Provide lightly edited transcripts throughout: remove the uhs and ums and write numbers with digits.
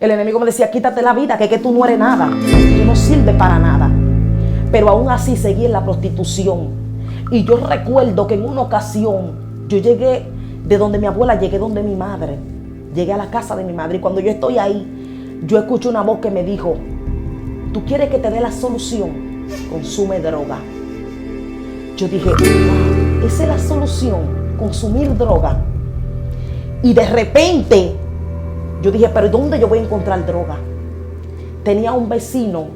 El enemigo me decía, quítate la vida, que tú no eres nada, tú no sirves para nada. Pero aún así seguí en la prostitución. Y yo recuerdo que en una ocasión yo llegué de donde mi abuela, llegué donde mi madre. Llegué a la casa de mi madre y cuando yo estoy ahí, yo escucho una voz que me dijo, ¿tú quieres que te dé la solución? Consume droga. Yo dije, wow, esa es la solución, consumir droga. Y de repente, yo dije, pero ¿dónde yo voy a encontrar droga? Tenía un vecino,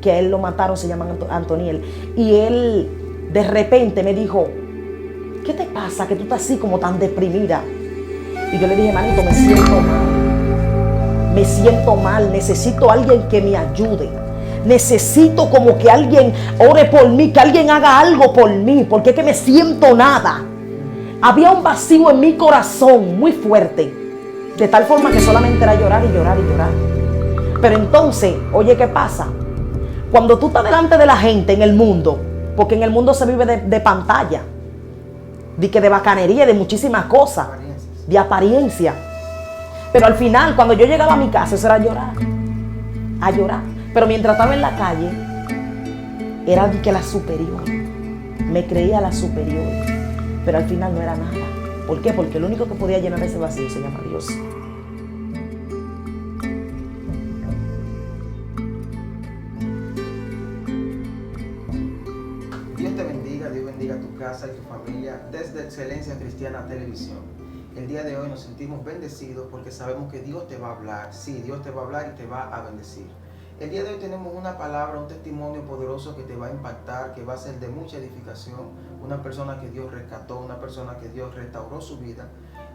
que a él lo mataron, se llama Antoniel. Y él de repente me dijo, ¿qué te pasa que tú estás así como tan deprimida? Y yo le dije, manito, me siento mal. Me siento mal, necesito a alguien que me ayude. Necesito como que alguien ore por mí, que alguien haga algo por mí, porque es que me siento nada. Había un vacío en mi corazón muy fuerte, de tal forma que solamente era llorar y llorar y llorar. Pero entonces, oye, ¿qué pasa? Cuando tú estás delante de la gente en el mundo, porque en el mundo se vive de pantalla, de bacanería, de muchísimas cosas, de apariencia. Pero al final, cuando yo llegaba a mi casa, eso era llorar, a llorar. Pero mientras estaba en la calle, era de que la superior. Me creía la superior. Pero al final no era nada. ¿Por qué? Porque lo único que podía llenar ese vacío se llama Dios. Dios te bendiga, Dios bendiga tu casa y tu familia desde Excelencia Cristiana Televisión. El día de hoy nos sentimos bendecidos porque sabemos que Dios te va a hablar. Sí, Dios te va a hablar y te va a bendecir. El día de hoy tenemos una palabra, un testimonio poderoso que te va a impactar, que va a ser de mucha edificación. Una persona que Dios rescató, una persona que Dios restauró su vida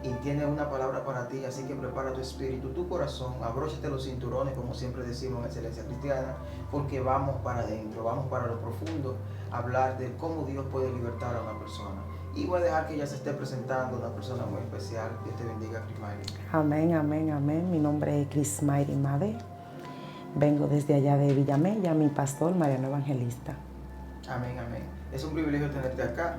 y tiene una palabra para ti. Así que prepara tu espíritu, tu corazón, abróchate los cinturones, como siempre decimos en Excelencia Cristiana, porque vamos para adentro, vamos para lo profundo, a hablar de cómo Dios puede libertar a una persona. Y voy a dejar que ella se esté presentando, una persona muy especial. Dios te bendiga, Crismayri. Amén, amén, amén. Mi nombre es Crismayri Made. Vengo desde allá de Villamella, mi pastor Mariano Evangelista. Amén, amén. Es un privilegio tenerte acá.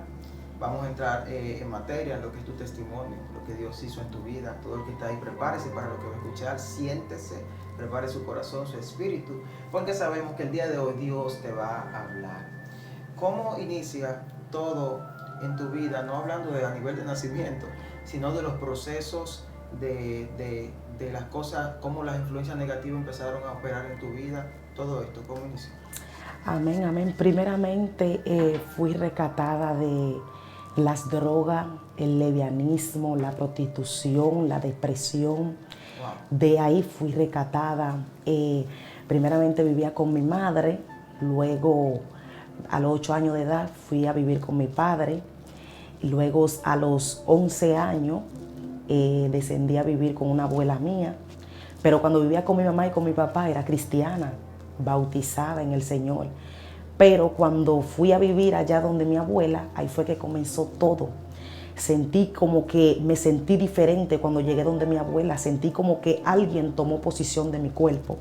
Vamos a entrar en materia, en lo que es tu testimonio, lo que Dios hizo en tu vida. Todo el que está ahí, prepárese para lo que va a escuchar, siéntese, prepare su corazón, su espíritu, porque sabemos que el día de hoy Dios te va a hablar. ¿Cómo inicia todo en tu vida? No hablando de a nivel de nacimiento, sino de los procesos de las cosas, cómo las influencias negativas empezaron a operar en tu vida, todo esto, ¿cómo inició? Amén, amén. Primeramente fui rescatada de las drogas, el lesbianismo, la prostitución, la depresión. Wow. De ahí fui rescatada. Primeramente vivía con mi madre, luego a los 8 años de edad fui a vivir con mi padre, luego a los 11 años descendí a vivir con una abuela mía, pero cuando vivía con mi mamá y con mi papá era cristiana, bautizada en el Señor. Pero cuando fui a vivir allá donde mi abuela, ahí fue que comenzó todo. Sentí como que me sentí diferente cuando llegué donde mi abuela, sentí como que alguien tomó posesión de mi cuerpo.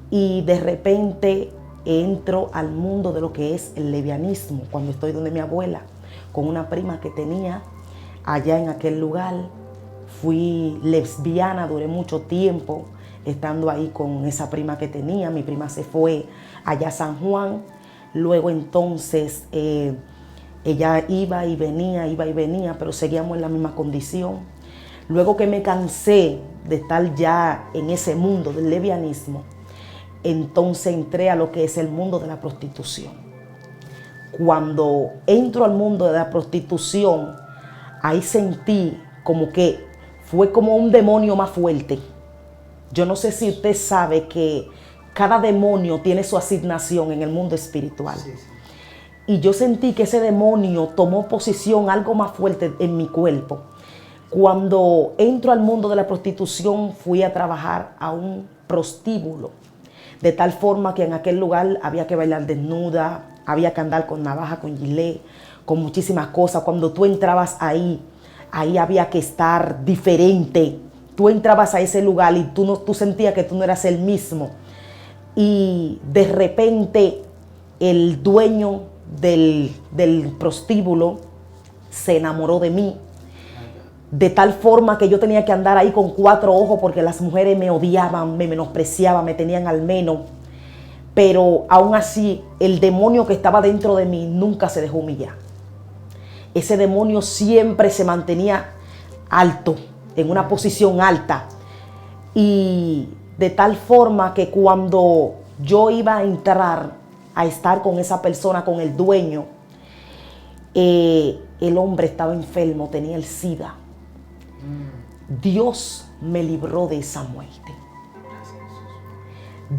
Y de repente entro al mundo de lo que es el lesbianismo, cuando estoy donde mi abuela, con una prima que tenía allá en aquel lugar. Fui lesbiana, duré mucho tiempo estando ahí con esa prima que tenía. Mi prima se fue allá a San Juan. Luego entonces ella iba y venía, pero seguíamos en la misma condición. Luego que me cansé de estar ya en ese mundo del lesbianismo, entonces entré a lo que es el mundo de la prostitución. Cuando entro al mundo de la prostitución, ahí sentí como que fue como un demonio más fuerte. Yo no sé si usted sabe que cada demonio tiene su asignación en el mundo espiritual. Sí, sí. Y yo sentí que ese demonio tomó posición algo más fuerte en mi cuerpo. Cuando entro al mundo de la prostitución, fui a trabajar a un prostíbulo. De tal forma que en aquel lugar había que bailar desnuda, había que andar con navaja, con gilet, con muchísimas cosas. Cuando tú entrabas ahí había que estar diferente. Tú entrabas a ese lugar y tú sentías que tú no eras el mismo. Y de repente el dueño del prostíbulo se enamoró de mí de tal forma que yo tenía que andar ahí con 4 ojos porque las mujeres me odiaban, me menospreciaban, me tenían al menos. Pero aún así, el demonio que estaba dentro de mí nunca se dejó humillar. Ese demonio siempre se mantenía alto, en una posición alta. Y de tal forma que cuando yo iba a entrar a estar con esa persona, con el dueño, el hombre estaba enfermo, tenía el SIDA. Dios me libró de esa muerte.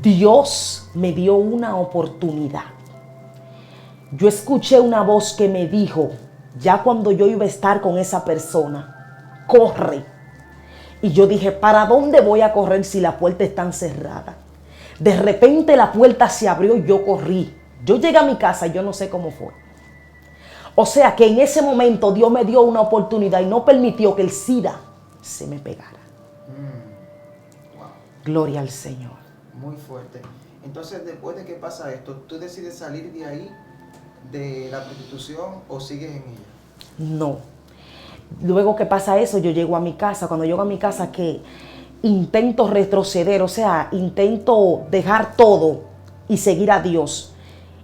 Dios me dio una oportunidad. Yo escuché una voz que me dijo, ya cuando yo iba a estar con esa persona, corre. Y yo dije, ¿para dónde voy a correr si la puerta está cerrada? De repente la puerta se abrió y yo corrí. Yo llegué a mi casa y yo no sé cómo fue. O sea que en ese momento Dios me dio una oportunidad y no permitió que el SIDA se me pegara. Wow. Gloria al Señor. Muy fuerte. Entonces, después de que pasa esto, ¿tú decides salir de ahí, de la prostitución, o sigues en ella? No. Luego que pasa eso, yo llego a mi casa. Cuando llego a mi casa, que intento retroceder, o sea, intento dejar todo y seguir a Dios.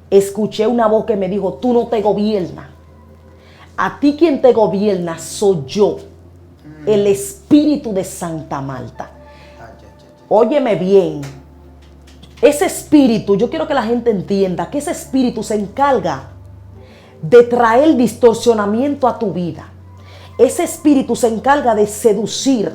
Escuché una voz que me dijo, tú no te gobiernas. A ti quien te gobierna soy yo, el Espíritu de Santa Marta. Óyeme bien. Ese espíritu, yo quiero que la gente entienda que ese espíritu se encarga de traer distorsionamiento a tu vida. Ese espíritu se encarga de seducir.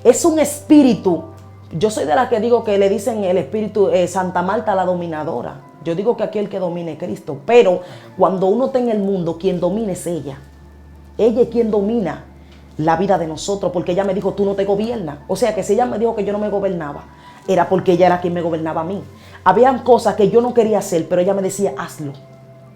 Es un espíritu, yo soy de la que digo que le dicen el espíritu Santa Marta la dominadora. Yo digo que aquí el que domina es Cristo, pero cuando uno está en el mundo, quien domina es ella. Ella es quien domina la vida de nosotros, porque ella me dijo, tú no te gobiernas. O sea que si ella me dijo que yo no me gobernaba, era porque ella era quien me gobernaba a mí. Habían cosas que yo no quería hacer, pero ella me decía, hazlo,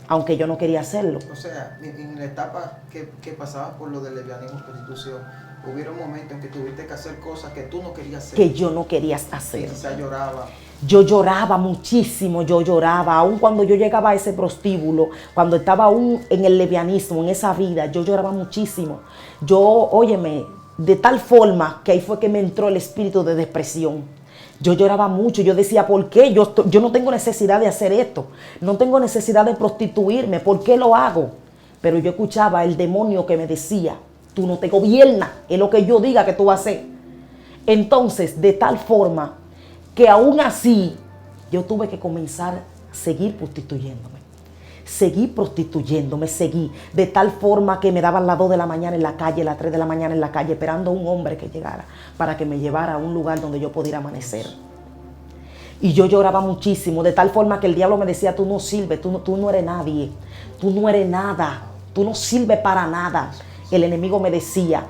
aunque yo no quería hacerlo. O sea, en la etapa que pasabas por lo del lesbianismo y prostitución, hubieron momentos en que tuviste que hacer cosas que tú no querías hacer. Que yo no quería hacer. Y quizás lloraba. Yo lloraba muchísimo, yo lloraba, aun cuando yo llegaba a ese prostíbulo, cuando estaba aún en el lesbianismo, en esa vida, yo lloraba muchísimo. Yo, óyeme, de tal forma que ahí fue que me entró el espíritu de depresión. Yo lloraba mucho, yo decía, ¿por qué? Yo no tengo necesidad de hacer esto, no tengo necesidad de prostituirme, ¿por qué lo hago? Pero yo escuchaba el demonio que me decía, tú no te gobiernas, es lo que yo diga que tú vas a hacer. Entonces, de tal forma que aún así yo tuve que comenzar a seguir prostituyéndome. Seguí, de tal forma que me daban las 2 de la mañana en la calle, las 3 de la mañana en la calle, esperando a un hombre que llegara para que me llevara a un lugar donde yo pudiera amanecer. Y yo lloraba muchísimo, de tal forma que el diablo me decía, tú no sirves, tú no eres nadie, tú no eres nada, tú no sirves para nada. El enemigo me decía,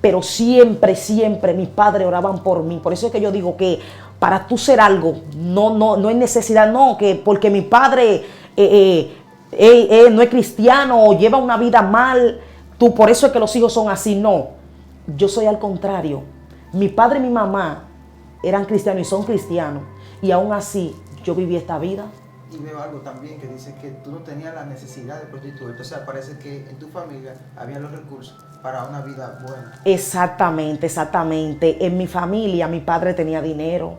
pero siempre, siempre mis padres oraban por mí. Por eso es que yo digo que para tú ser algo, no hay necesidad, no, que porque mi padre no es cristiano o lleva una vida mal, por eso es que los hijos son así. No, yo soy al contrario. Mi padre y mi mamá eran cristianos y son cristianos, y aún así yo viví esta vida. Y veo algo también que dice que tú no tenías la necesidad de prostituirte. O sea, parece que en tu familia había los recursos para una vida buena. Exactamente. En mi familia mi padre tenía dinero,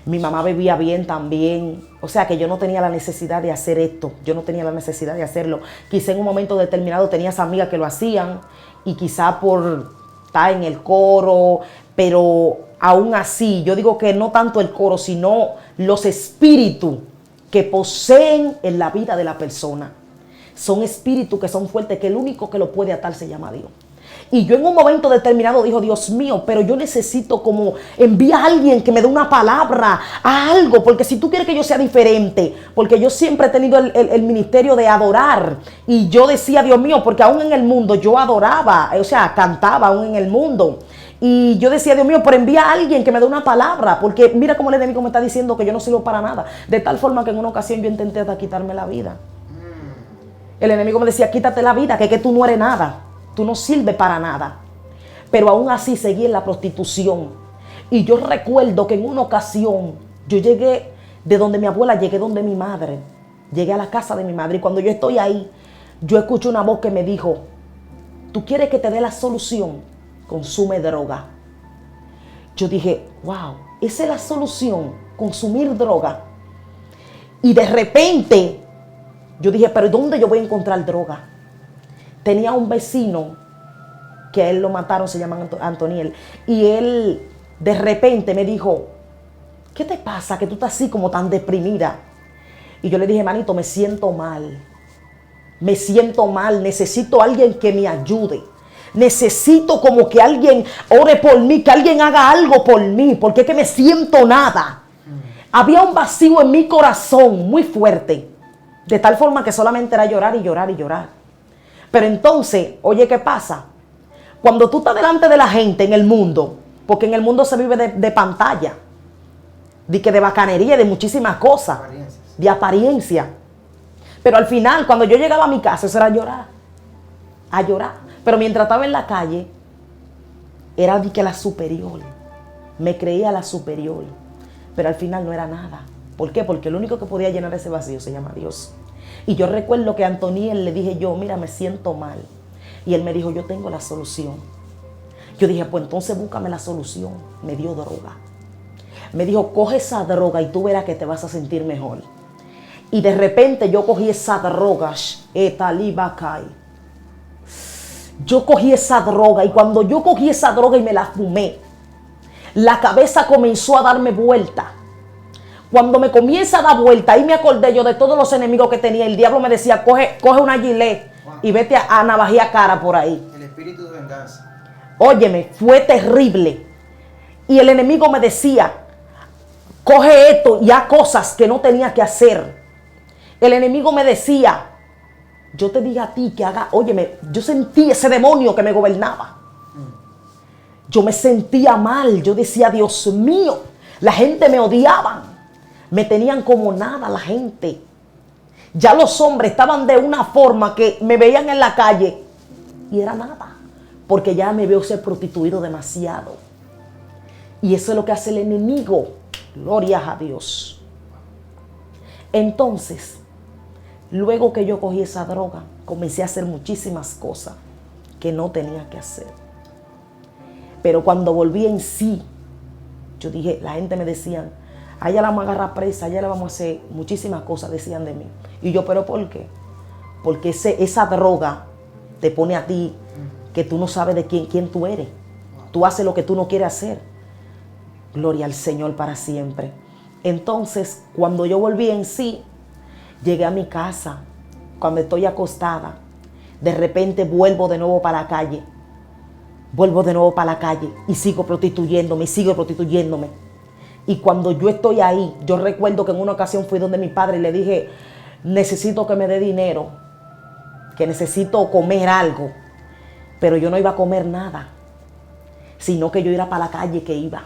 mi mamá vivía bien también. O sea que yo no tenía la necesidad de hacer esto, yo no tenía la necesidad de hacerlo. Quizá en un momento determinado tenías amigas que lo hacían y quizá por estar en el coro, pero aún así yo digo que no tanto el coro, sino los espíritus que poseen en la vida de la persona. Son espíritus que son fuertes, que el único que lo puede atar se llama Dios. Y yo en un momento determinado dijo, Dios mío, pero yo necesito como enviar a alguien que me dé una palabra, a algo, porque si tú quieres que yo sea diferente, porque yo siempre he tenido el ministerio de adorar, y yo decía, Dios mío, porque aún en el mundo yo adoraba, o sea, cantaba aún en el mundo. Y yo decía, Dios mío, pero envía a alguien que me dé una palabra, porque mira cómo el enemigo me está diciendo que yo no sirvo para nada. De tal forma que en una ocasión yo intenté hasta quitarme la vida. El enemigo me decía, quítate la vida, que tú no eres nada, tú no sirves para nada. Pero aún así seguí en la prostitución. Y yo recuerdo que en una ocasión yo llegué de donde mi abuela, llegué donde mi madre. Llegué a la casa de mi madre, y cuando yo estoy ahí, yo escucho una voz que me dijo, ¿tú quieres que te dé la solución? consume droga. Yo dije, wow, esa es la solución, consumir droga. Y de repente, yo dije, pero ¿dónde yo voy a encontrar droga? Tenía un vecino que a él lo mataron, se llama Antoniel. Y él de repente me dijo, ¿qué te pasa que tú estás así como tan deprimida? Y yo le dije, manito, me siento mal, necesito a alguien que me ayude. Necesito como que alguien ore por mí, que alguien haga algo por mí, porque es que me siento nada. Había un vacío en mi corazón muy fuerte, de tal forma que solamente era llorar y llorar y llorar. Pero entonces, oye, ¿qué pasa? Cuando tú estás delante de la gente en el mundo, porque en el mundo se vive de pantalla, de bacanería, de muchísimas cosas, de apariencia. Pero al final, cuando yo llegaba a mi casa, eso era a llorar. Pero mientras estaba en la calle, era de que la superior, me creía la superior. Pero al final no era nada. ¿Por qué? Porque lo único que podía llenar ese vacío se llama Dios. Y yo recuerdo que a Antoniel le dije yo, mira, me siento mal. Y él me dijo, yo tengo la solución. Yo dije, pues entonces búscame la solución. Me dio droga. Me dijo, coge esa droga y tú verás que te vas a sentir mejor. Y de repente yo cogí esa droga. Yo cogí esa droga y cuando yo cogí esa droga y me la fumé, la cabeza comenzó a darme vuelta. Cuando me comienza a dar vuelta, ahí me acordé yo de todos los enemigos que tenía. El diablo me decía, coge una gilet y vete a navajear cara por ahí. El espíritu de venganza. Óyeme, fue terrible. Y el enemigo me decía, coge esto y haz cosas que no tenía que hacer. El enemigo me decía, yo te digo a ti que haga, óyeme, yo sentí ese demonio que me gobernaba. Yo me sentía mal, yo decía, Dios mío, la gente me odiaba, me tenían como nada la gente. Ya los hombres estaban de una forma que me veían en la calle y era nada, porque ya me veo ser prostituido demasiado. Y eso es lo que hace el enemigo, gloria a Dios. Entonces, luego que yo cogí esa droga, comencé a hacer muchísimas cosas que no tenía que hacer. Pero cuando volví en sí, yo dije, la gente me decía, a ella la vamos a agarrar presa, a ella le vamos a hacer muchísimas cosas, decían de mí. Y yo, ¿pero por qué? Porque esa droga te pone a ti que tú no sabes de quién tú eres. Tú haces lo que tú no quieres hacer. Gloria al Señor para siempre. Entonces, cuando yo volví en sí, llegué a mi casa, cuando estoy acostada, de repente vuelvo de nuevo para la calle. Vuelvo de nuevo para la calle y sigo prostituyéndome. Y cuando yo estoy ahí, yo recuerdo que en una ocasión fui donde mi padre y le dije, necesito que me dé dinero, que necesito comer algo. Pero yo no iba a comer nada, sino que yo iba para la calle que iba.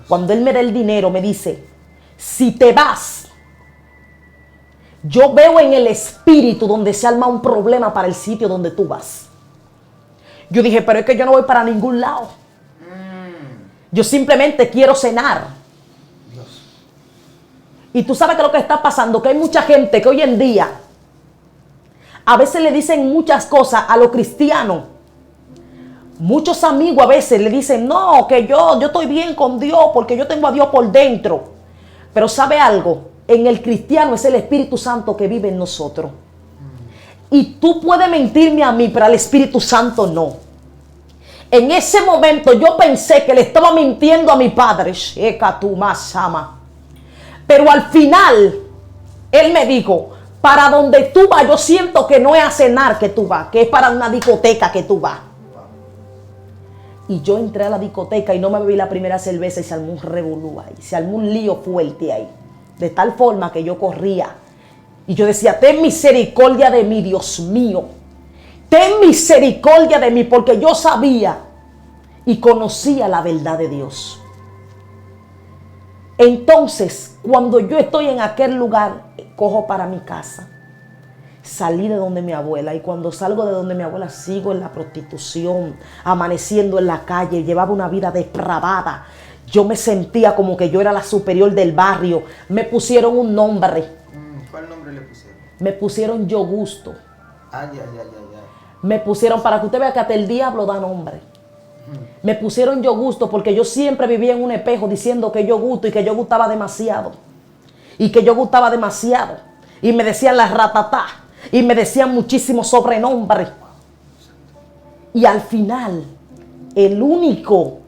Cuando él me da el dinero, me dice, si te vas, yo veo en el espíritu donde se arma un problema para el sitio donde tú vas. Yo dije, pero es que yo no voy para ningún lado. Yo simplemente quiero cenar. Dios. Y tú sabes que lo que está pasando, que hay mucha gente que hoy en día a veces le dicen muchas cosas a los cristianos. Muchos amigos a veces le dicen, no, que yo estoy bien con Dios porque yo tengo a Dios por dentro. Pero ¿sabe algo? En el cristiano es el Espíritu Santo que vive en nosotros. Y tú puedes mentirme a mí, pero al Espíritu Santo no. En ese momento yo pensé que le estaba mintiendo a mi padre. Pero al final, él me dijo, para donde tú vas, yo siento que no es a cenar que tú vas, que es para una discoteca que tú vas. Y yo entré a la discoteca y no me bebí la primera cerveza y se armó un revolú ahí. Se armó un lío fuerte ahí. De tal forma que yo corría. Y yo decía, ten misericordia de mí, Dios mío. Ten misericordia de mí, porque yo sabía y conocía la verdad de Dios. Entonces, cuando yo estoy en aquel lugar, cojo para mi casa. Salí de donde mi abuela, y cuando salgo de donde mi abuela sigo en la prostitución, amaneciendo en la calle, llevaba una vida depravada. Yo me sentía como que yo era la superior del barrio. Me pusieron un nombre. ¿Cuál nombre le pusieron? Me pusieron Yo Gusto. Ay. Me pusieron, para que usted vea que hasta el diablo da nombre. Me pusieron yo gusto porque yo siempre vivía en un espejo diciendo que yo gusto y que yo gustaba demasiado. Y que yo gustaba demasiado. Y me decían la ratatá. Y me decían muchísimos sobrenombres. Y al final, el único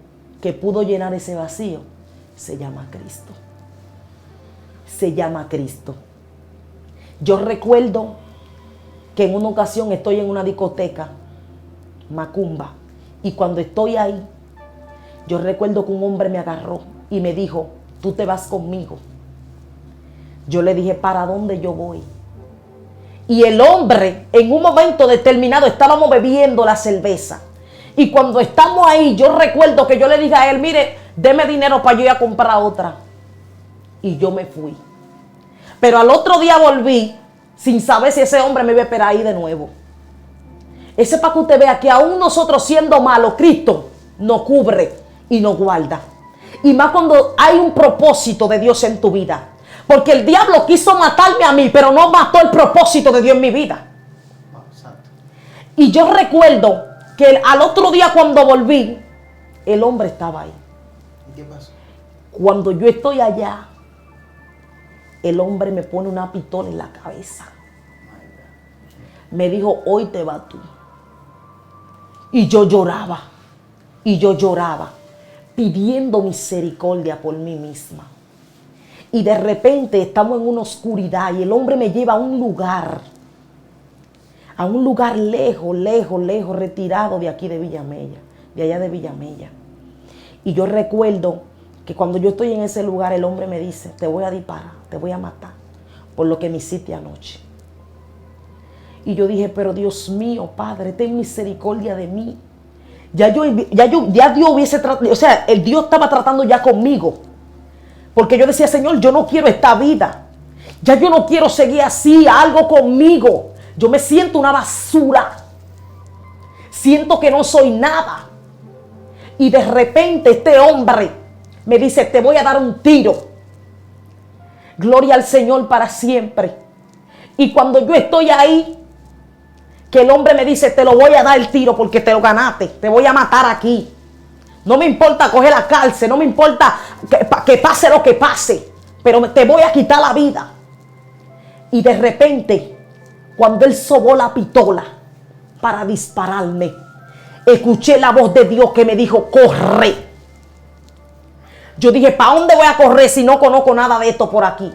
que pudo llenar ese vacío se llama Cristo. Se llama Cristo. Yo recuerdo que en una ocasión estoy en una discoteca, Macumba, y cuando estoy ahí, yo recuerdo que un hombre me agarró y me dijo, tú te vas conmigo. Yo le dije, ¿para dónde yo voy? Y el hombre, en un momento determinado, estábamos bebiendo la cerveza. Y cuando estamos ahí, yo recuerdo que yo le dije a él, mire, deme dinero para yo ir a comprar otra. Y yo me fui. Pero al otro día volví sin saber si ese hombre me iba a esperar ahí de nuevo. Ese es para que usted vea que aún nosotros siendo malos, Cristo nos cubre y nos guarda. Y más cuando hay un propósito de Dios en tu vida. Porque el diablo quiso matarme a mí, pero no mató el propósito de Dios en mi vida. Y yo recuerdo que al otro día cuando volví, el hombre estaba ahí. ¿Y qué pasó? Cuando yo estoy allá, el hombre me pone una pistola en la cabeza. Me dijo, hoy te vas tú. Y yo lloraba, pidiendo misericordia por mí misma. Y de repente estamos en una oscuridad y el hombre me lleva a un lugar lejos, retirado de aquí de Villamella, de allá de Villamella. Y yo recuerdo que cuando yo estoy en ese lugar, el hombre me dice, te voy a disparar, te voy a matar por lo que me hiciste anoche. Y yo dije, pero Dios mío, Padre, ten misericordia de mí. Ya Dios hubiese tratado, o sea, el Dios estaba tratando ya conmigo. Porque yo decía, Señor, yo no quiero esta vida. Ya yo no quiero seguir así, algo conmigo. Yo me siento una basura. Siento que no soy nada. Y de repente este hombre me dice, te voy a dar un tiro. Gloria al Señor para siempre. Y cuando yo estoy ahí, que el hombre me dice, te lo voy a dar el tiro porque te lo ganaste. Te voy a matar aquí. No me importa coger la cárcel, no me importa que pase lo que pase, pero te voy a quitar la vida. Y de repente, cuando él sobó la pistola para dispararme, escuché la voz de Dios que me dijo, corre. Yo dije, ¿para dónde voy a correr si no conozco nada de esto por aquí?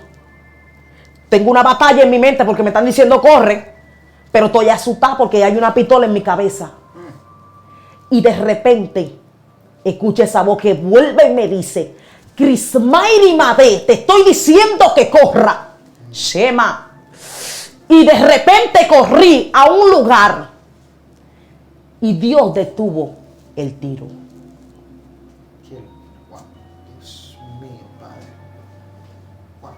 Tengo una batalla en mi mente porque me están diciendo corre, pero estoy asustada porque hay una pistola en mi cabeza. Y de repente escucha esa voz que vuelve y me dice, Crismayri Made, te estoy diciendo que corra. Shema. Y de repente corrí a un lugar y Dios detuvo el tiro. Wow. Dios mío, Padre. Wow.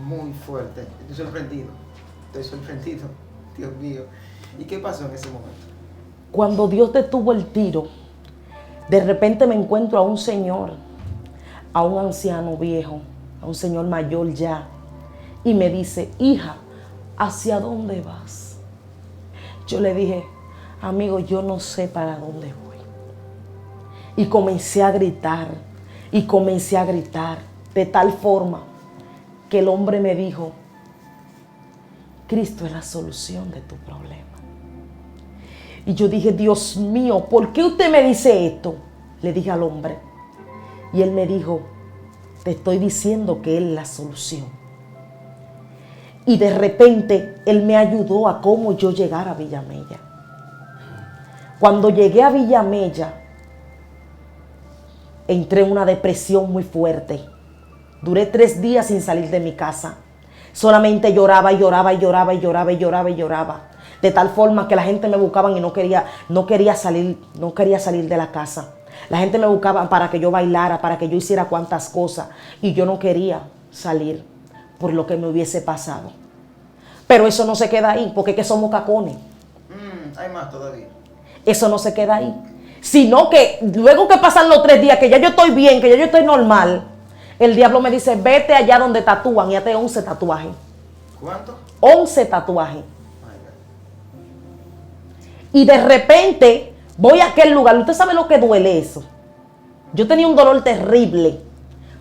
Muy fuerte. Estoy sorprendido. Dios mío. ¿Y qué pasó en ese momento? Cuando Dios detuvo el tiro, de repente me encuentro a un señor, a un anciano viejo, a un señor mayor ya, y me dice, hija, ¿hacia dónde vas? Yo le dije, amigo, yo no sé para dónde voy. Y comencé a gritar, de tal forma que el hombre me dijo, Cristo es la solución de tu problema. Y yo dije, Dios mío, ¿por qué usted me dice esto? Le dije al hombre. Y él me dijo, te estoy diciendo que Él es la solución. Y de repente Él me ayudó a cómo yo llegar a Villamella. Cuando llegué a Villamella, entré en una depresión muy fuerte. Duré 3 días sin salir de mi casa. Solamente lloraba. De tal forma que la gente me buscaba y no quería salir de la casa. La gente me buscaba para que yo bailara, para que yo hiciera cuantas cosas. Y yo no quería salir por lo que me hubiese pasado. Pero eso no se queda ahí, porque es que somos cacones. Hay más todavía. Eso no se queda ahí. Sino que luego que pasan los 3 días, que ya yo estoy bien, que ya yo estoy normal, el diablo me dice, vete allá donde tatúan y hazte 11 tatuajes. ¿Cuánto? 11 tatuajes. Y de repente, Voy a aquel lugar. Usted sabe lo que duele eso. Yo tenía un dolor terrible,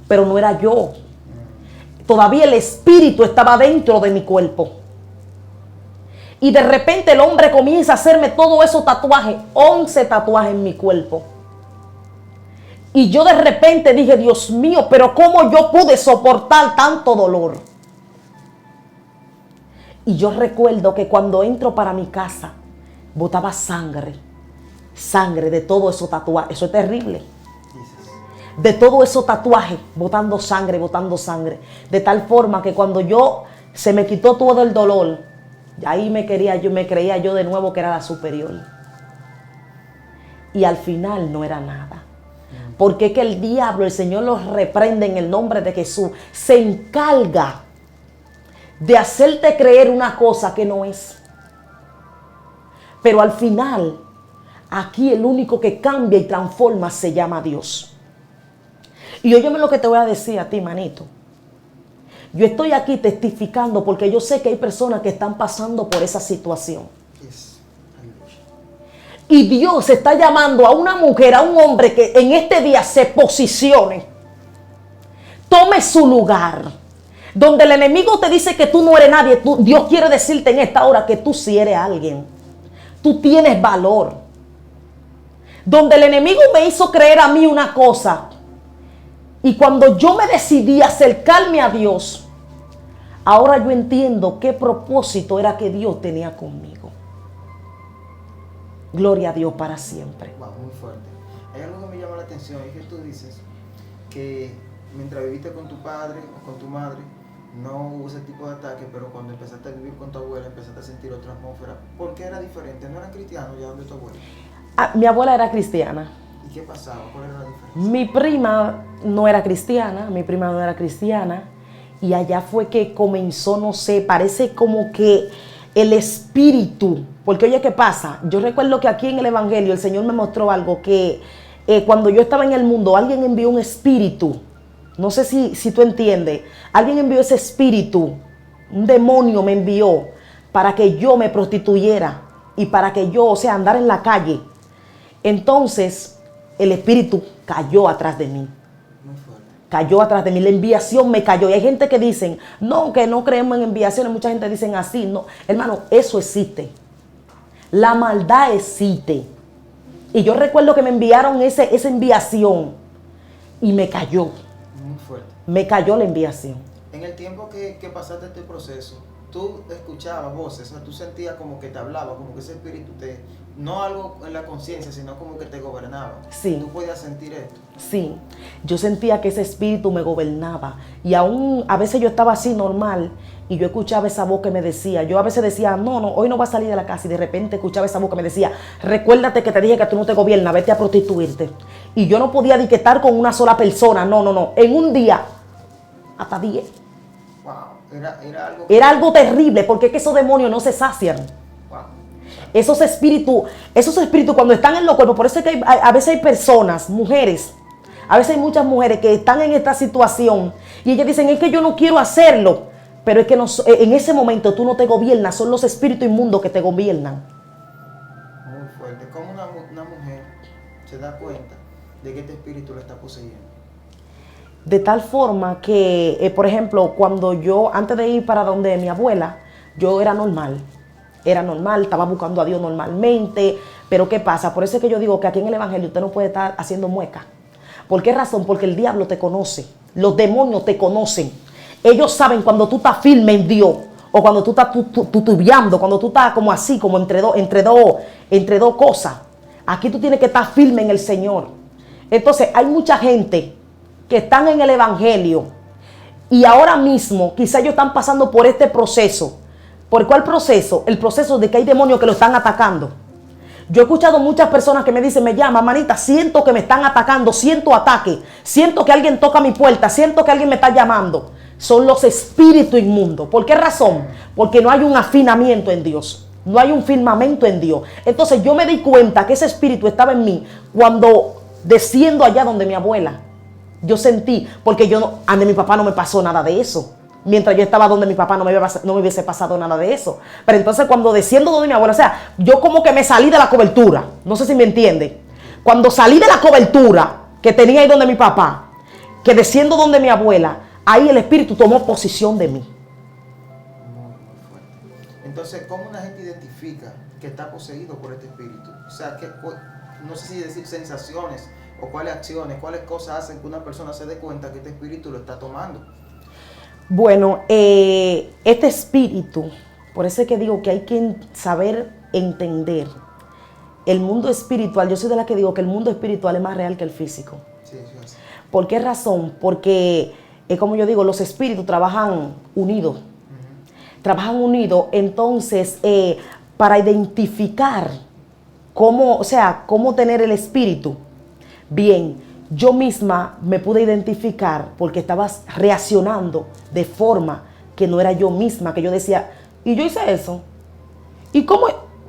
pero no era yo. Todavía el espíritu estaba dentro de mi cuerpo. Y de repente el hombre comienza a hacerme todos esos tatuajes, 11 tatuajes en mi cuerpo. Y yo de repente dije, Dios mío, pero ¿cómo yo pude soportar tanto dolor? Y yo recuerdo que cuando entro para mi casa, botaba sangre de todo esos tatuajes. Eso es terrible. De todo esos tatuajes, botando sangre. De tal forma que cuando se me quitó todo el dolor, ahí me creía yo de nuevo que era la superior. Y al final no era nada. Porque es que el diablo, el Señor los reprende en el nombre de Jesús, se encarga de hacerte creer una cosa que no es. Pero al final, aquí el único que cambia y transforma se llama Dios. Y óyeme lo que te voy a decir a ti, manito. Yo estoy aquí testificando porque yo sé que hay personas que están pasando por esa situación. Y Dios está llamando a una mujer, a un hombre que en este día se posicione, tome su lugar. Donde el enemigo te dice que tú no eres nadie, Dios quiere decirte en esta hora que tú sí eres alguien. Tú tienes valor. Donde el enemigo me hizo creer a mí una cosa, y cuando yo me decidí a acercarme a Dios, ahora yo entiendo qué propósito era que Dios tenía conmigo. Gloria a Dios para siempre. Wow, muy fuerte. Hay algo que me llama la atención, es que tú dices que mientras viviste con tu padre o con tu madre, no hubo ese tipo de ataque, pero cuando empezaste a vivir con tu abuela, empezaste a sentir otra atmósfera. ¿Por qué era diferente? ¿No eran cristianos ya donde tu abuela? Mi abuela era cristiana. ¿Y qué pasaba? ¿Cuál era la diferencia? Mi prima no era cristiana, y allá fue que comenzó, no sé, parece como que el espíritu, porque oye, ¿qué pasa? Yo recuerdo que aquí en el Evangelio el Señor me mostró algo que cuando yo estaba en el mundo, alguien envió un espíritu, no sé si tú entiendes, alguien envió ese espíritu, un demonio me envió para que yo me prostituyera y para que yo, o sea, andar en la calle. Entonces, el espíritu cayó atrás de mí. Cayó atrás de mí, la enviación me cayó. Y hay gente que dicen, no, que no creemos en enviaciones. Mucha gente dicen así. No, hermano, eso existe. La maldad existe. Y yo recuerdo que me enviaron esa enviación y me cayó. Muy fuerte. Me cayó la enviación. En el tiempo que pasaste este proceso, tú escuchabas voces, o sea, tú sentías como que te hablaba, como que ese espíritu no algo en la conciencia, sino como que te gobernaba. Sí. ¿Tú podías sentir esto? Sí, yo sentía que ese espíritu me gobernaba. Y aún a veces yo estaba así normal y yo escuchaba esa voz que me decía, yo a veces decía, no, hoy no vas a salir de la casa, y de repente escuchaba esa voz que me decía, recuérdate que te dije que tú no te gobiernas, vete a prostituirte. Y yo no podía estar con una sola persona, no, en un día, hasta 10. Wow, era algo terrible, porque es que esos demonios no se sacian. Wow. Esos espíritus cuando están en los cuerpos, por eso es que a veces hay personas, mujeres, a veces hay muchas mujeres que están en esta situación y ellas dicen, es que yo no quiero hacerlo, pero es que en ese momento tú no te gobiernas, son los espíritus inmundos que te gobiernan. Muy fuerte. ¿Cómo una mujer se da cuenta de que este espíritu la está poseyendo? De tal forma que, por ejemplo, cuando yo, antes de ir para donde mi abuela, yo era normal, estaba buscando a Dios normalmente, pero ¿qué pasa? Por eso es que yo digo que aquí en el Evangelio usted no puede estar haciendo muecas. ¿Por qué razón? Porque el diablo te conoce, los demonios te conocen. Ellos saben cuando tú estás firme en Dios, o cuando tú estás tutubiando, cuando tú estás como así, como entre dos cosas. Aquí tú tienes que estar firme en el Señor. Entonces hay mucha gente que están en el Evangelio y ahora mismo quizá ellos están pasando por este proceso. ¿Por cuál proceso? El proceso de que hay demonios que lo están atacando. Yo he escuchado muchas personas que me dicen, me llaman, manita, siento que me están atacando, siento ataque, siento que alguien toca mi puerta, siento que alguien me está llamando. Son los espíritus inmundos. ¿Por qué razón? Porque no hay un afinamiento en Dios, no hay un firmamento en Dios. Entonces yo me di cuenta que ese espíritu estaba en mí cuando desciendo allá donde mi abuela. Yo sentí, porque a mi papá no me pasó nada de eso. Mientras yo estaba donde mi papá no me hubiese pasado nada de eso. Pero entonces cuando desciendo donde mi abuela, o sea, yo como que me salí de la cobertura. No sé si me entiende. Cuando salí de la cobertura que tenía ahí donde mi papá, que desciendo donde mi abuela, ahí el espíritu tomó posición de mí. Muy fuerte. Entonces, ¿cómo una gente identifica que está poseído por este espíritu? O sea, no sé si decir sensaciones o cuáles acciones, cuáles cosas hacen que una persona se dé cuenta que este espíritu lo está tomando. Bueno, este espíritu, por eso es que digo que hay que saber entender el mundo espiritual. Yo soy de la que digo que el mundo espiritual es más real que el físico. Sí, sí. ¿Por qué razón? Porque, como yo digo, los espíritus trabajan unidos. Trabajan unidos, entonces, para identificar cómo tener el espíritu. Bien, yo misma me pude identificar porque estaba reaccionando de forma que no era yo misma, que yo decía, ¿y yo hice eso? ¿Y cómo?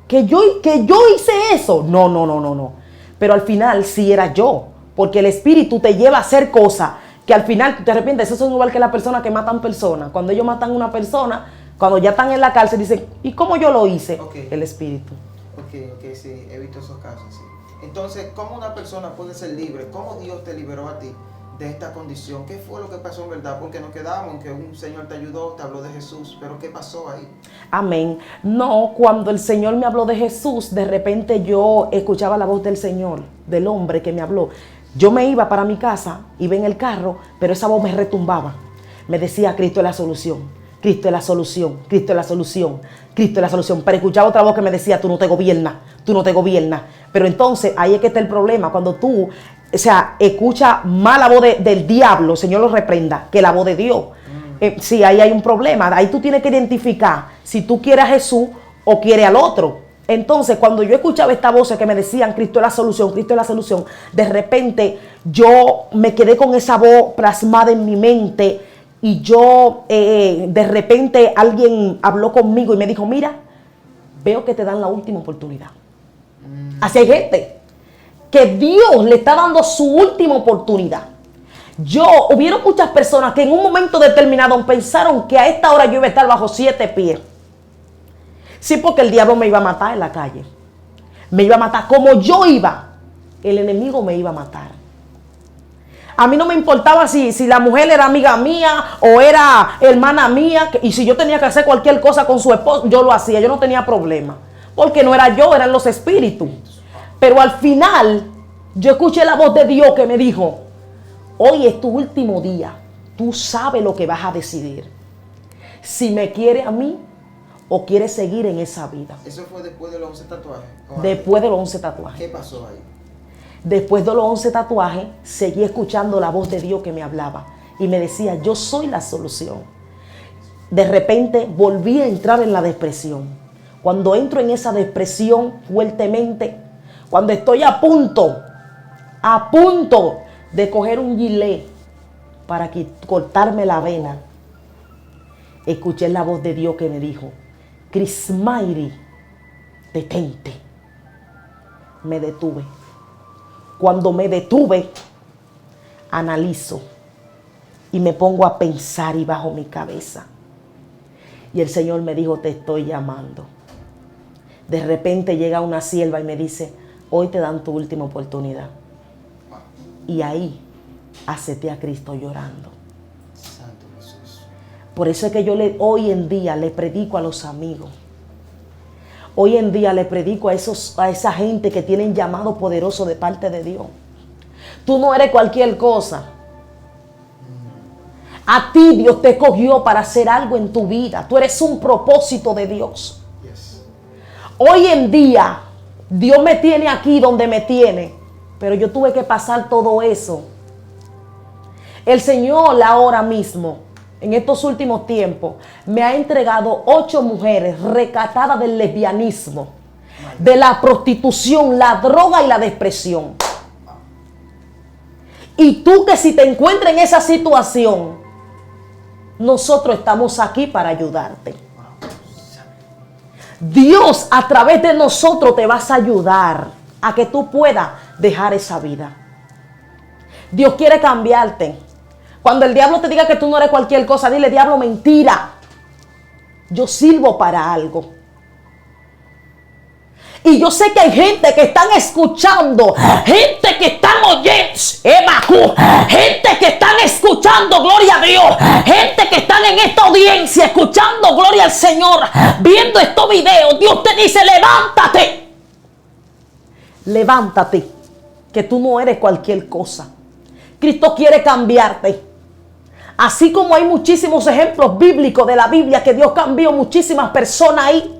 ¿Que yo hice eso? No. Pero al final sí era yo, porque el espíritu te lleva a hacer cosas que al final te arrepientes. Eso es igual que las personas que matan personas. Cuando ellos matan a una persona, cuando ya están en la cárcel, dicen, ¿y cómo yo lo hice? Okay. El espíritu. Ok, sí, he visto esos casos, sí. Entonces, ¿cómo una persona puede ser libre? ¿Cómo Dios te liberó a ti de esta condición? ¿Qué fue lo que pasó en verdad? Porque nos quedamos en que un Señor te ayudó, te habló de Jesús, pero ¿qué pasó ahí? Amén. No, cuando el Señor me habló de Jesús, de repente yo escuchaba la voz del Señor, del hombre que me habló. Yo me iba para mi casa, iba en el carro, pero esa voz me retumbaba. Me decía, Cristo es la solución, Cristo es la solución, Cristo es la solución, Cristo es la solución. Pero escuchaba otra voz que me decía, tú no te gobiernas, tú no te gobiernas. Pero entonces ahí es que está el problema, cuando tú, escucha más la voz del diablo, Señor lo reprenda, que la voz de Dios. Sí, ahí hay un problema. Ahí tú tienes que identificar si tú quieres a Jesús o quieres al otro. Entonces, cuando yo escuchaba estas voces que me decían Cristo es la solución, Cristo es la solución, de repente yo me quedé con esa voz plasmada en mi mente y yo, de repente alguien habló conmigo y me dijo, mira, veo que te dan la última oportunidad. Así hay gente que Dios le está dando su última oportunidad. Hubieron muchas personas que en un momento determinado pensaron que a esta hora yo iba a estar bajo 7 pies. Sí, porque el diablo me iba a matar en la calle. Me iba a matar. Como yo iba, el enemigo me iba a matar. A mí no me importaba si la mujer era amiga mía o era hermana mía. Y si yo tenía que hacer cualquier cosa con su esposo, yo lo hacía. Yo no tenía problema. Porque no era yo, eran los espíritus. Pero al final, yo escuché la voz de Dios que me dijo, hoy es tu último día. Tú sabes lo que vas a decidir. Si me quiere a mí o quiere seguir en esa vida. ¿Eso fue después de los 11 tatuajes? Después de los 11 tatuajes. ¿Qué pasó ahí? Después de los 11 tatuajes, seguí escuchando la voz de Dios que me hablaba. Y me decía, yo soy la solución. De repente volví a entrar en la depresión. Cuando entro en esa depresión fuertemente, cuando estoy a punto de coger un gilet para cortarme la vena, escuché la voz de Dios que me dijo, Crismayri, detente. Me detuve. Cuando me detuve, analizo y me pongo a pensar y bajo mi cabeza. Y el Señor me dijo, te estoy llamando. De repente llega una sierva y me dice, hoy te dan tu última oportunidad. Y ahí acepté a Cristo llorando. Santo Jesús. Por eso es que yo hoy en día le predico a los amigos. Hoy en día le predico a esa gente que tienen llamado poderoso de parte de Dios. Tú no eres cualquier cosa. A ti Dios te escogió para hacer algo en tu vida. Tú eres un propósito de Dios. Yes. Hoy en día Dios me tiene aquí donde me tiene, pero yo tuve que pasar todo eso. El Señor ahora mismo, en estos últimos tiempos, me ha entregado 8 mujeres rescatadas del lesbianismo, de la prostitución, la droga y la depresión. Y tú que si te encuentras en esa situación, nosotros estamos aquí para ayudarte. Dios a través de nosotros te vas a ayudar a que tú puedas dejar esa vida. Dios quiere cambiarte. Cuando el diablo te diga que tú no eres cualquier cosa, dile, diablo, mentira. Yo sirvo para algo. Y yo sé que hay gente que están escuchando, gente que están oyendo, gente que están escuchando, gloria a Dios, gente que están en esta audiencia escuchando, gloria al Señor, viendo estos videos. Dios te dice, levántate. Levántate, que tú no eres cualquier cosa. Cristo quiere cambiarte. Así como hay muchísimos ejemplos bíblicos de la Biblia que Dios cambió muchísimas personas ahí.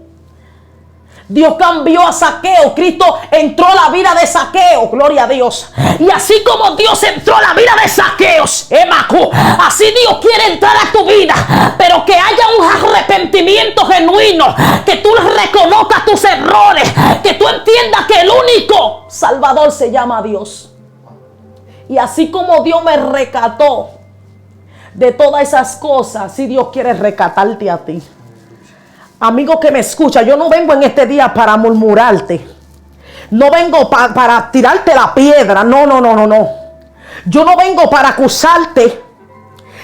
Dios cambió a Zaqueo. Cristo entró a la vida de Zaqueo. Gloria a Dios. Y así como Dios entró a la vida de Zaqueo, así Dios quiere entrar a tu vida. Pero que haya un arrepentimiento genuino. Que tú reconozcas tus errores. Que tú entiendas que el único Salvador se llama Dios. Y así como Dios me rescató de todas esas cosas, si Dios quiere rescatarte a ti. Amigo que me escucha, yo no vengo en este día para murmurarte. No vengo para tirarte la piedra. No. Yo no vengo para acusarte,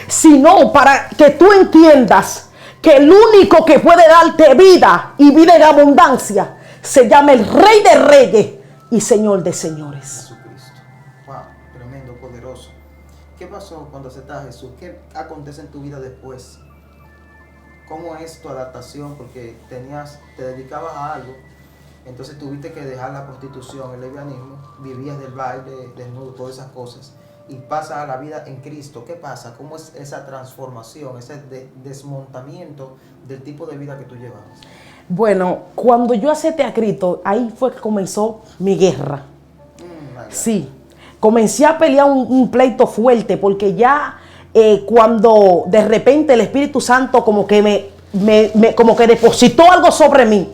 sino para que tú entiendas que el único que puede darte vida y vida en abundancia se llama el Rey de Reyes y Señor de Señores. Jesucristo. Wow, tremendo, poderoso. ¿Qué pasó cuando aceptaste a Jesús? ¿Qué acontece en tu vida después? ¿Cómo es tu adaptación? Porque te dedicabas a algo, entonces tuviste que dejar la prostitución, el lesbianismo, vivías del baile, desnudo, todas esas cosas, y pasas a la vida en Cristo. ¿Qué pasa? ¿Cómo es esa transformación, ese desmontamiento del tipo de vida que tú llevabas? Bueno, cuando yo acepté a Cristo, ahí fue que comenzó mi guerra. Sí, comencé a pelear un pleito fuerte, porque ya cuando de repente el Espíritu Santo como que como que depositó algo sobre mí,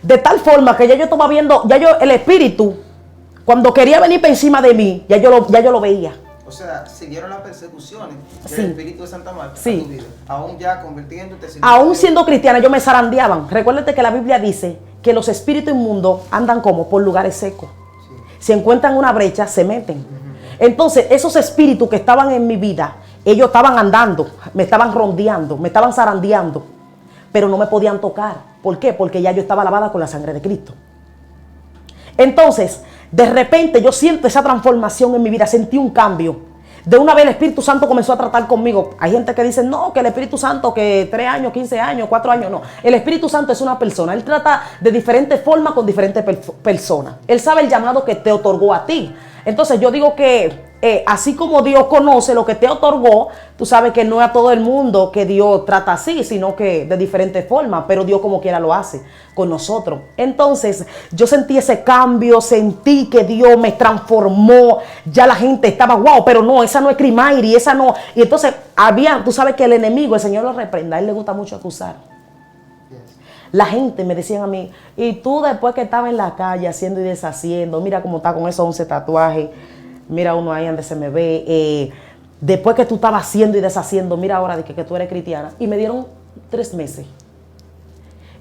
de tal forma que ya yo estaba viendo, el Espíritu, cuando quería venir por encima de mí, ya yo lo veía. O sea, siguieron las persecuciones del Sí. Espíritu de Santa Marta. Sí. En tu vida, aún ya convirtiéndote. Aún siendo cristiana, yo me zarandeaban. Recuérdate que la Biblia dice que los espíritus inmundos andan como por lugares secos. Sí. Si encuentran una brecha, se meten. Entonces, esos espíritus que estaban en mi vida, ellos estaban andando, me estaban rondeando, me estaban zarandeando, pero no me podían tocar. ¿Por qué? Porque ya yo estaba lavada con la sangre de Cristo. Entonces, de repente yo siento esa transformación en mi vida, sentí un cambio. De una vez el Espíritu Santo comenzó a tratar conmigo. Hay gente que dice, no, que el Espíritu Santo, que 3 años, 15 años, 4 años, no. El Espíritu Santo es una persona. Él trata de diferentes formas con diferentes personas. Él sabe el llamado que te otorgó a ti. Entonces yo digo que así como Dios conoce lo que te otorgó, tú sabes que no es a todo el mundo que Dios trata así, sino que de diferentes formas, pero Dios como quiera lo hace con nosotros. Entonces yo sentí ese cambio, sentí que Dios me transformó, ya la gente estaba, wow, pero no, esa no es Crimairi, esa no. Y entonces tú sabes que el enemigo, el Señor lo reprenda, a él le gusta mucho acusar. La gente me decían a mí, y tú después que estaba en la calle haciendo y deshaciendo, mira cómo está con esos 11 tatuajes, mira uno ahí donde se me ve, después que tú estabas haciendo y deshaciendo, mira ahora de que tú eres cristiana. Y me dieron 3 meses.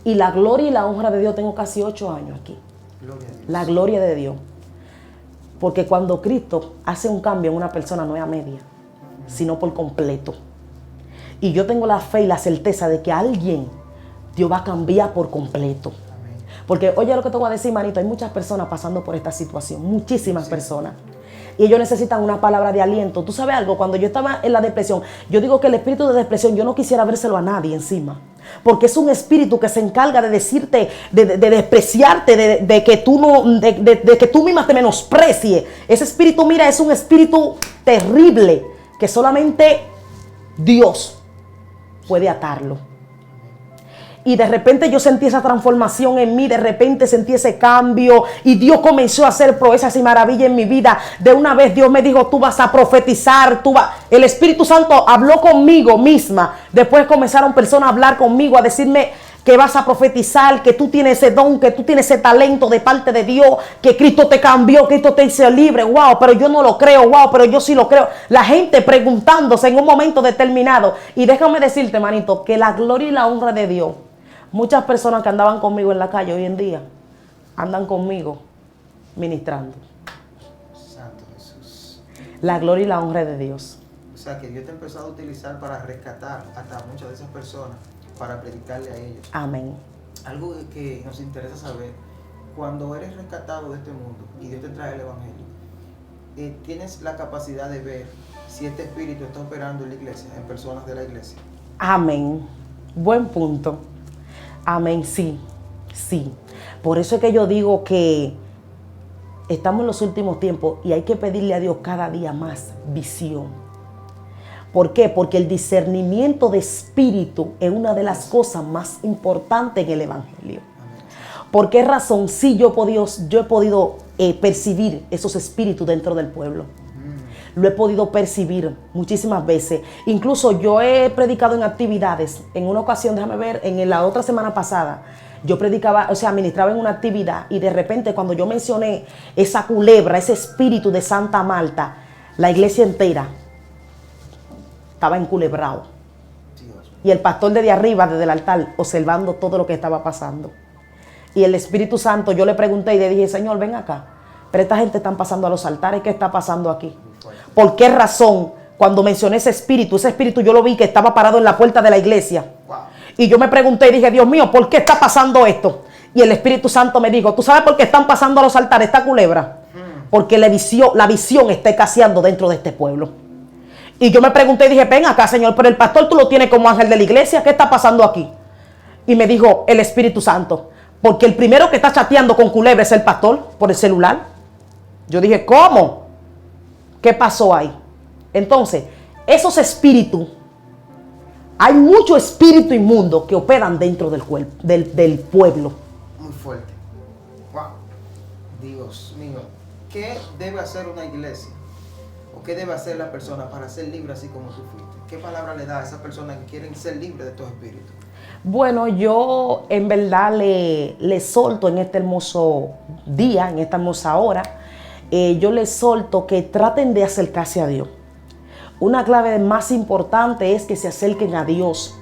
Y la gloria y la honra de Dios, tengo casi 8 años aquí. Gloria a Dios. La gloria de Dios. Porque cuando Cristo hace un cambio en una persona, no es a media, sino por completo. Y yo tengo la fe y la certeza de que alguien Dios va a cambiar por completo. Amén. Porque oye lo que te voy a decir, manito, hay muchas personas pasando por esta situación, muchísimas personas. Y ellos necesitan una palabra de aliento. ¿Tú sabes algo? Cuando yo estaba en la depresión, yo digo que el espíritu de depresión, yo no quisiera vérselo a nadie encima. Porque es un espíritu que se encarga de decirte, de despreciarte, de que tú no, de que tú misma te menosprecies. Ese espíritu, mira, es un espíritu terrible que solamente Dios puede atarlo. Y de repente yo sentí esa transformación en mí, de repente sentí ese cambio y Dios comenzó a hacer proezas y maravillas en mi vida. De una vez Dios me dijo, tú vas a profetizar, el Espíritu Santo habló conmigo misma. Después comenzaron personas a hablar conmigo, a decirme que vas a profetizar, que tú tienes ese don, que tú tienes ese talento de parte de Dios, que Cristo te cambió, Cristo te hizo libre. Wow, pero yo no lo creo, wow, pero yo sí lo creo. La gente preguntándose en un momento determinado. Y déjame decirte, manito, que la gloria y la honra de Dios, muchas personas que andaban conmigo en la calle hoy en día andan conmigo ministrando. Santo Jesús. La gloria y la honra de Dios. O sea, que Dios te ha empezado a utilizar para rescatar hasta muchas de esas personas, para predicarle a ellos. Amén. Algo que nos interesa saber, cuando eres rescatado de este mundo y Dios te trae el Evangelio, ¿tienes la capacidad de ver si este espíritu está operando en la iglesia, en personas de la iglesia? Amén. Buen punto. Amén, sí, sí. Por eso es que yo digo que estamos en los últimos tiempos y hay que pedirle a Dios cada día más visión. ¿Por qué? Porque el discernimiento de espíritu es una de las cosas más importantes en el Evangelio. ¿Por qué razón? Sí, yo he podido percibir esos espíritus dentro del pueblo. Lo he podido percibir muchísimas veces. Incluso yo he predicado en actividades. En una ocasión, déjame ver, en la otra semana pasada, yo predicaba, o sea, ministraba en una actividad y de repente cuando yo mencioné esa culebra, ese espíritu de Santa Marta, la iglesia entera estaba enculebrado. Y el pastor desde arriba, desde el altar, observando todo lo que estaba pasando. Y el Espíritu Santo, yo le pregunté y le dije, Señor, ven acá. Pero esta gente están pasando a los altares, ¿qué está pasando aquí? ¿Por qué razón? Cuando mencioné ese espíritu yo lo vi que estaba parado en la puerta de la iglesia. Y yo me pregunté y dije, Dios mío, ¿por qué está pasando esto? Y el Espíritu Santo me dijo, ¿tú sabes por qué están pasando a los altares esta culebra? Porque la visión está escaseando dentro de este pueblo. Y yo me pregunté y dije, ven acá, Señor, pero el pastor tú lo tienes como ángel de la iglesia, ¿qué está pasando aquí? Y me dijo el Espíritu Santo, porque el primero que está chateando con culebra es el pastor por el celular. Yo dije, ¿cómo? ¿Qué pasó ahí? Entonces, esos espíritus, hay mucho espíritu inmundo que operan dentro del pueblo. Muy fuerte. Wow. Dios mío. ¿Qué debe hacer una iglesia? ¿O qué debe hacer la persona para ser libre así como tú fuiste? ¿Qué palabra le da a esas personas que quieren ser libres de estos espíritus? Bueno, yo en verdad le solto en este hermoso día, en esta hermosa hora, yo les solto que traten de acercarse a Dios. Una clave más importante es que se acerquen a Dios,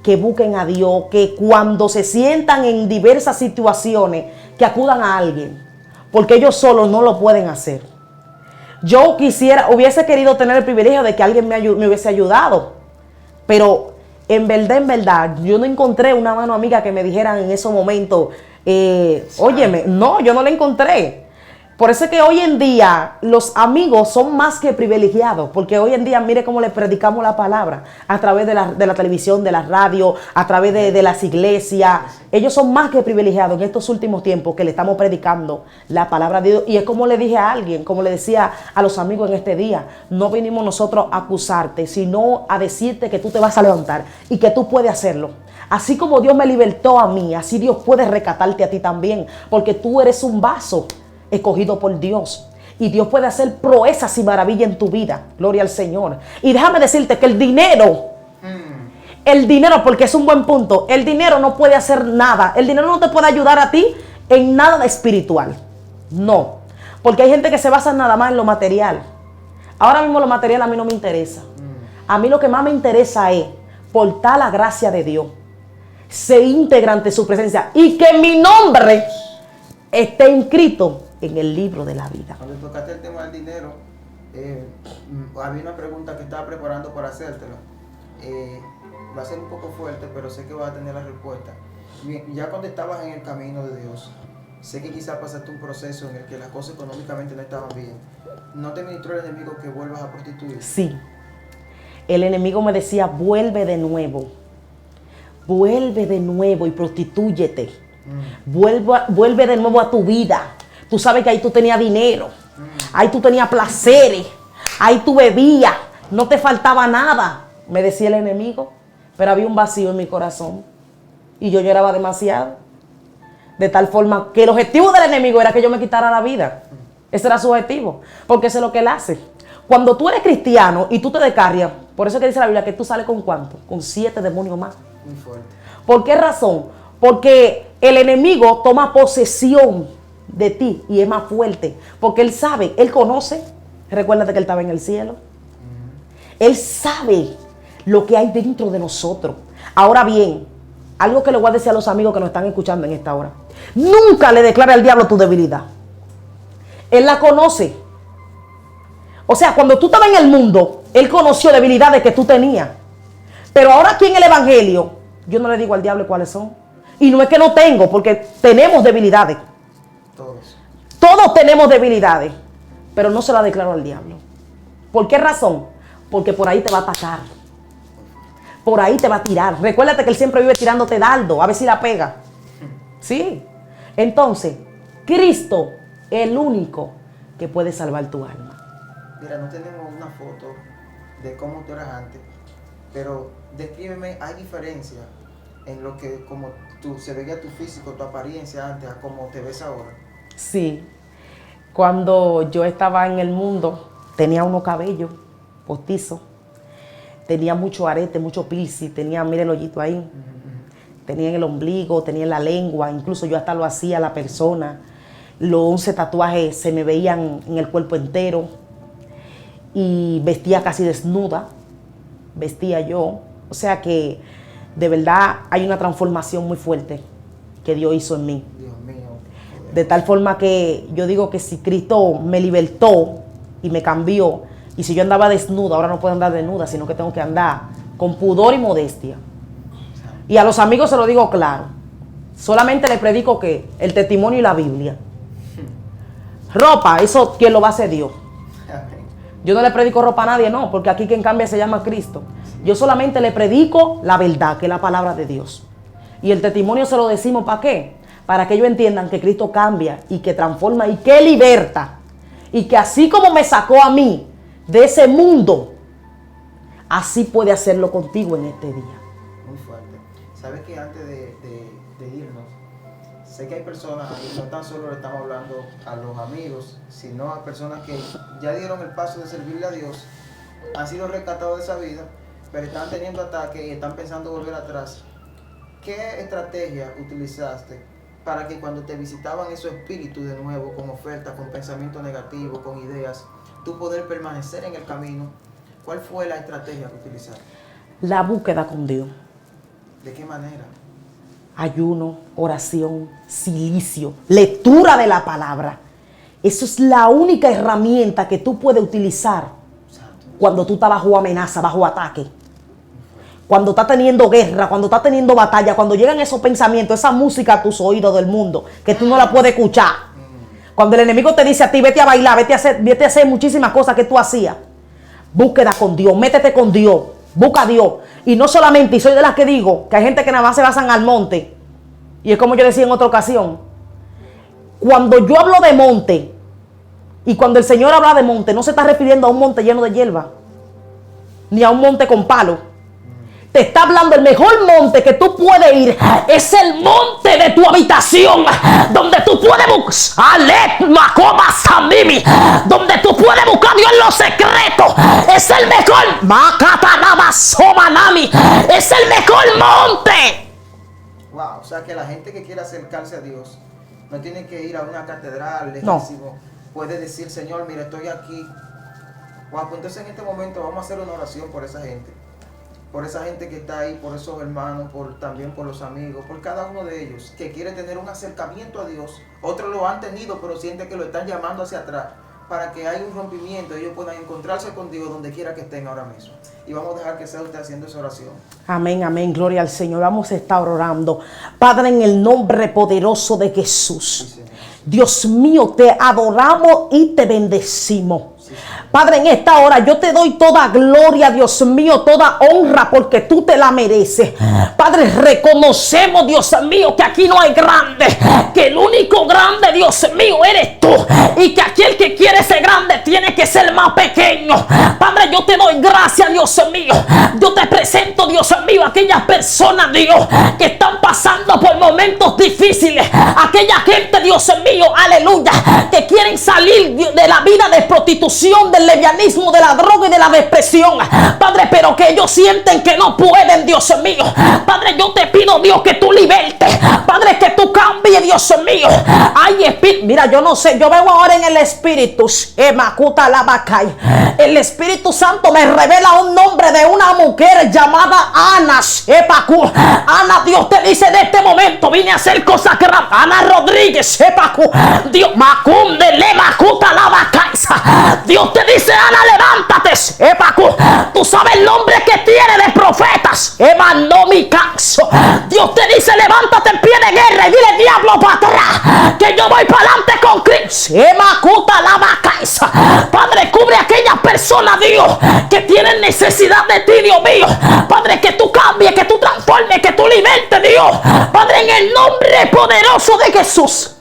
que busquen a Dios, que cuando se sientan en diversas situaciones, que acudan a alguien, porque ellos solos no lo pueden hacer. Yo hubiese querido tener el privilegio de que alguien me hubiese ayudado, pero en verdad, yo no encontré una mano amiga que me dijera en esos momentos, óyeme, no, yo no la encontré. Por eso es que hoy en día los amigos son más que privilegiados, porque hoy en día mire cómo le predicamos la palabra a través de la televisión, de la radio, a través de las iglesias. Ellos son más que privilegiados en estos últimos tiempos que le estamos predicando la palabra de Dios. Y es como le dije a alguien, como le decía a los amigos en este día, no vinimos nosotros a acusarte, sino a decirte que tú te vas a levantar y que tú puedes hacerlo. Así como Dios me libertó a mí, así Dios puede rescatarte a ti también, porque tú eres un vaso escogido por Dios. Y Dios puede hacer proezas y maravillas en tu vida. Gloria al Señor. Y déjame decirte que el dinero, porque es un buen punto, el dinero no puede hacer nada. El dinero no te puede ayudar a ti en nada de espiritual. No. Porque hay gente que se basa nada más en lo material. Ahora mismo lo material a mí no me interesa. A mí lo que más me interesa es portar la gracia de Dios, ser íntegra ante su presencia y que mi nombre esté inscrito en el libro de la vida. Cuando tocaste el tema del dinero, había una pregunta que estaba preparando para hacértela. Va a ser un poco fuerte, pero sé que vas a tener la respuesta. Bien, ya cuando estabas en el camino de Dios, sé que quizás pasaste un proceso en el que las cosas económicamente no estaban bien. ¿No te ministró el enemigo que vuelvas a prostituir? Sí. El enemigo me decía, vuelve de nuevo y prostitúyete. Vuelve de nuevo a tu vida. Tú sabes que ahí tú tenías dinero, ahí tú tenías placeres, ahí tú bebías, no te faltaba nada, me decía el enemigo, pero había un vacío en mi corazón y yo lloraba demasiado, de tal forma que el objetivo del enemigo era que yo me quitara la vida. Ese era su objetivo, porque eso es lo que él hace. Cuando tú eres cristiano y tú te descarrias, por eso que dice la Biblia que tú sales con ¿cuánto? Con 7 demonios más. Muy fuerte. ¿Por qué razón? Porque el enemigo toma posesión de ti y es más fuerte, porque él sabe, él conoce, recuérdate que él estaba en el cielo, él sabe lo que hay dentro de nosotros. Ahora bien, algo que le voy a decir a los amigos que nos están escuchando en esta hora, nunca le declare al diablo tu debilidad, él la conoce. O sea, cuando tú estabas en el mundo, Él conoció debilidades que tú tenías. Pero ahora aquí en el Evangelio, yo no le digo al diablo cuáles son. Y no es que no tengo, porque tenemos debilidades. Todos tenemos debilidades. Pero no se la declaro al diablo. ¿Por qué razón? Porque por ahí te va a atacar. Por ahí te va a tirar. Recuérdate que él siempre vive tirándote dardo. A ver si la pega. Sí. Entonces, Cristo es el único que puede salvar tu alma. Mira, no tenemos una foto de cómo tú eras antes, pero descríbeme, ¿hay diferencia en lo que como tú se veía tu físico, tu apariencia antes a cómo te ves ahora? Sí. Cuando yo estaba en el mundo, tenía unos cabellos postizos, tenía mucho arete, mucho piercing, tenía, mire el hoyito ahí, tenía en el ombligo, tenía en la lengua, incluso yo hasta lo hacía a la persona. Los 11 tatuajes se me veían en el cuerpo entero y vestía casi desnuda, vestía yo. O sea que de verdad hay una transformación muy fuerte que Dios hizo en mí. Dios mío. De tal forma que yo digo que si Cristo me libertó y me cambió, y si yo andaba desnuda, ahora no puedo andar desnuda, sino que tengo que andar con pudor y modestia. Y a los amigos se lo digo claro. Solamente les predico que el testimonio y la Biblia. Ropa, eso quien lo va a hacer Dios. Yo no le predico ropa a nadie, no, porque aquí quien cambia se llama Cristo. Yo solamente le predico la verdad, que es la palabra de Dios. Y el testimonio se lo decimos, ¿para qué? Para que ellos entiendan que Cristo cambia y que transforma y que liberta. Y que así como me sacó a mí de ese mundo, así puede hacerlo contigo en este día. Muy fuerte. ¿Sabes que antes de irnos, sé que hay personas, y no tan solo le estamos hablando a los amigos, sino a personas que ya dieron el paso de servirle a Dios, han sido rescatados de esa vida, pero están teniendo ataques y están pensando volver atrás? ¿Qué estrategia utilizaste para que cuando te visitaban esos espíritus de nuevo, con ofertas, con pensamientos negativos, con ideas, tú poder permanecer en el camino? ¿Cuál fue la estrategia que utilizaste? La búsqueda con Dios. ¿De qué manera? Ayuno, oración, silicio, lectura de la palabra. Eso es la única herramienta que tú puedes utilizar cuando tú estás bajo amenaza, bajo ataque. Cuando estás teniendo guerra, cuando estás teniendo batalla, cuando llegan esos pensamientos, esa música a tus oídos del mundo, que tú no la puedes escuchar. Cuando el enemigo te dice a ti, vete a bailar, vete a hacer muchísimas cosas que tú hacías. Búsqueda con Dios, métete con Dios, busca a Dios. Y no solamente, y soy de las que digo, que hay gente que nada más se basan al monte. Y es como yo decía en otra ocasión. Cuando yo hablo de monte, y cuando el Señor habla de monte, no se está refiriendo a un monte lleno de hierba, ni a un monte con palo. Te está hablando el mejor monte que tú puedes ir. Es el monte de tu habitación. Donde tú puedes buscar. Donde tú puedes buscar a Dios en lo secreto. Es el mejor. Es el mejor monte. Wow, o sea que la gente que quiere acercarse a Dios no tiene que ir a una catedral lejísimo. No. Puede decir, Señor, mira, estoy aquí. Wow, pues entonces en este momento vamos a hacer una oración por esa gente. Por esa gente que está ahí, por esos hermanos, también por los amigos, por cada uno de ellos que quiere tener un acercamiento a Dios. Otros lo han tenido, pero sienten que lo están llamando hacia atrás, para que haya un rompimiento y ellos puedan encontrarse con Dios donde quiera que estén ahora mismo. Y vamos a dejar que sea usted haciendo esa oración. Amén, amén, gloria al Señor. Vamos a estar orando. Padre, en el nombre poderoso de Jesús. Sí, Dios mío, te adoramos y te bendecimos. Padre, en esta hora yo te doy toda gloria, Dios mío, toda honra, porque tú te la mereces. Padre, reconocemos, Dios mío, que aquí no hay grande, que el único grande, Dios mío, eres tú, y que aquel que quiere ser grande tiene que ser más pequeño. Padre, yo te doy gracias, Dios mío. Yo te presento, Dios mío, aquellas personas, Dios, que están pasando por momentos difíciles, aquella gente, Dios mío, aleluya, que quieren salir de la vida de prostitución, del lesbianismo, de la droga y de la depresión, Padre, pero que ellos sienten que no pueden, Dios mío. Padre, yo te pido, Dios, que tú libertes, Padre, que tú cambies, Dios Dios mío. Ay, espíritu. Mira, yo no sé. Yo veo ahora en el espíritu. El Espíritu Santo me revela un nombre de una mujer llamada Ana. Ana, Dios te dice de este momento vine a hacer cosas grandes. Ana Rodríguez. Dios, Macunde le macuta la vacaisa. Dios te dice, Ana, levántate. Tú sabes el nombre que tiene de profetas. No mi caso. Dios te dice, levántate en pie de guerra y dile, diablo, para atrás, que yo voy para adelante con Cristo. La vacaisa. Padre, cubre a aquellas personas, Dios, que tienen necesidad de ti, Dios mío. Padre, que tú cambies, que tú transformes, que tú libertes, Dios. Padre, en el nombre poderoso de Jesús.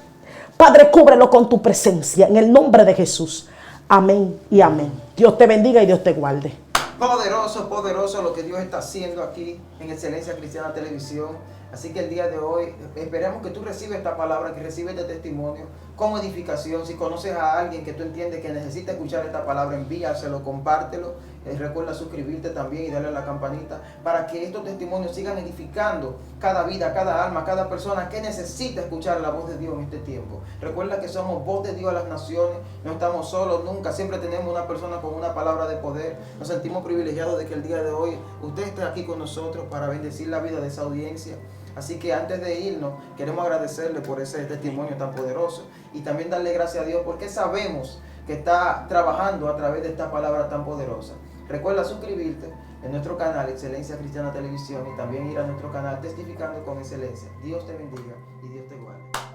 Padre, cúbrelo con tu presencia, en el nombre de Jesús. Amén y amén. Dios te bendiga y Dios te guarde. Poderoso, poderoso lo que Dios está haciendo aquí en Excelencia Cristiana Televisión. Así que el día de hoy esperamos que tú recibas esta palabra, que recibes este testimonio como edificación. Si conoces a alguien que tú entiendes que necesita escuchar esta palabra, envíaselo, compártelo. Recuerda suscribirte también y darle a la campanita para que estos testimonios sigan edificando cada vida, cada alma, cada persona que necesita escuchar la voz de Dios en este tiempo. Recuerda que somos voz de Dios a las naciones, no estamos solos nunca, siempre tenemos una persona con una palabra de poder. Nos sentimos privilegiados de que el día de hoy usted esté aquí con nosotros para bendecir la vida de esa audiencia. Así que antes de irnos, queremos agradecerle por ese testimonio tan poderoso y también darle gracias a Dios porque sabemos que está trabajando a través de esta palabra tan poderosa. Recuerda suscribirte en nuestro canal Excelencia Cristiana Televisión y también ir a nuestro canal Testificando con Excelencia. Dios te bendiga y Dios te guarde.